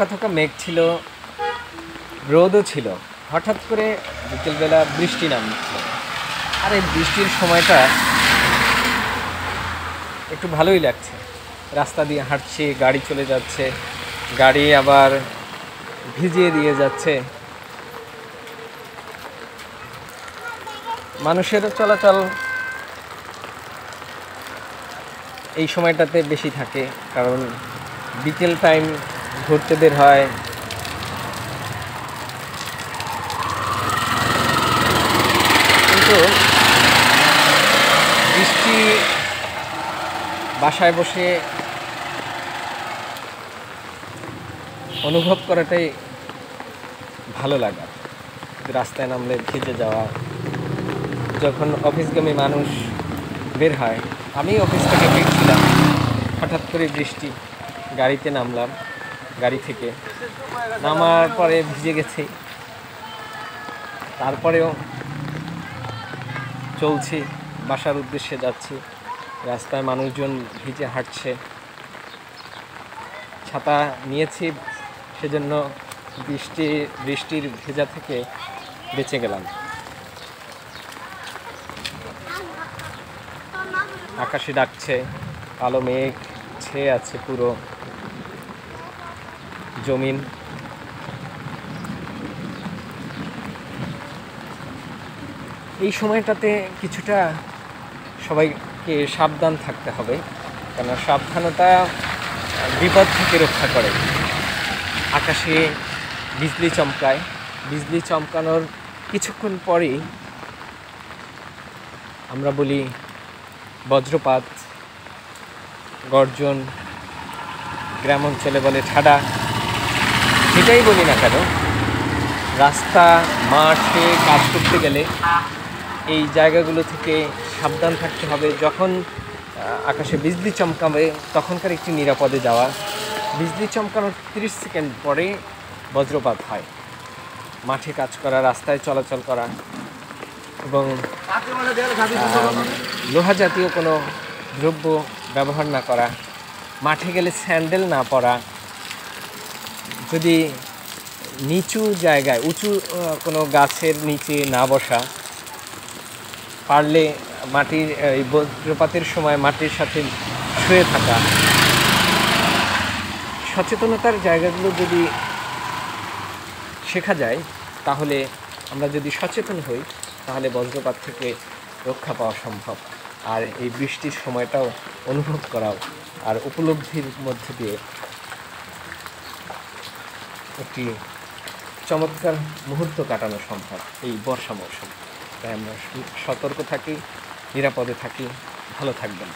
থোকা থোকা মেঘ ছিল, রোদও ছিল। হঠাৎ করে বিকেলবেলা বৃষ্টি নামছিল। আর এই বৃষ্টির সময়টা একটু ভালোই লাগছে। রাস্তা দিয়ে হাঁটছি, গাড়ি চলে যাচ্ছে, গাড়ি আবার ভিজিয়ে দিয়ে যাচ্ছে। মানুষের চলাচল এই সময়টাতে বেশি থাকে, কারণ বিকেল টাইম ঘুরতে বের হয়। কিন্তু বৃষ্টি বাসায় বসে অনুভব করাটাই ভালো লাগা। রাস্তায় নামলে ভিজে যাওয়া, যখন অফিসগামী মানুষ বের হয়, আমি অফিস থেকে ফিরছিলাম, হঠাৎ করে বৃষ্টি, গাড়িতে নামলাম, গাড়ি থেকে নামার পরে ভিজে গেছি, তারপরেও চলছি, বাসার উদ্দেশ্যে যাচ্ছি। রাস্তায় মানুষজন ভিজে হাঁটছে, ছাতা নিয়েছি, সেজন্য বৃষ্টির ভেজা থেকে বেঁচে গেলাম। আকাশে ডাকছে, কালো মেঘ ছেয়ে আছে পুরো জমিন। এই সময়টাতে কিছুটা সবাইকে সাবধান থাকতে হবে, কেন সাবধানতা বিপদ থেকে রক্ষা করে। আকাশে বিজলি চমকায়, বিজলি চমকানোর কিছুক্ষণ পরেই আমরা বলি বজ্রপাত, গর্জন, গ্রাম অঞ্চলে বলে ঠাডা। যেটাই বলি না কেন, রাস্তা, মাঠে কাজ করতে গেলে এই জায়গাগুলো থেকে সাবধান থাকতে হবে। যখন আকাশে বিজলি চমকাবে তখনকার একটি নিরাপদে যাওয়া। বিজলি চমকানোর 30 সেকেন্ড পরে বজ্রপাত হয়। মাঠে কাজ করা, রাস্তায় চলাচল করা এবং লোহা জাতীয় কোনো দ্রব্য ব্যবহার না করা, মাঠে গেলে স্যান্ডেল না পরা, যদি নিচু জায়গায়, উঁচু কোনো গাছের নিচে না বসা, পারলে মাটির এই বজ্রপাতের সময় মাটির সাথে শুয়ে থাকা। সচেতনতার জায়গাগুলো যদি শেখা যায়, তাহলে আমরা যদি সচেতন হই, তাহলে বজ্রপাত থেকে রক্ষা পাওয়া সম্ভব। আর এই বৃষ্টির সময়টাও অনুভব করাও আর উপলব্ধির মধ্যে দিয়ে একটি চমৎকার মুহূর্ত কাটানো সম্ভব এই বর্ষা মৌসুম। তাই আমরা সতর্ক থাকি, নিরাপদে থাকি, ভালো থাকবেন।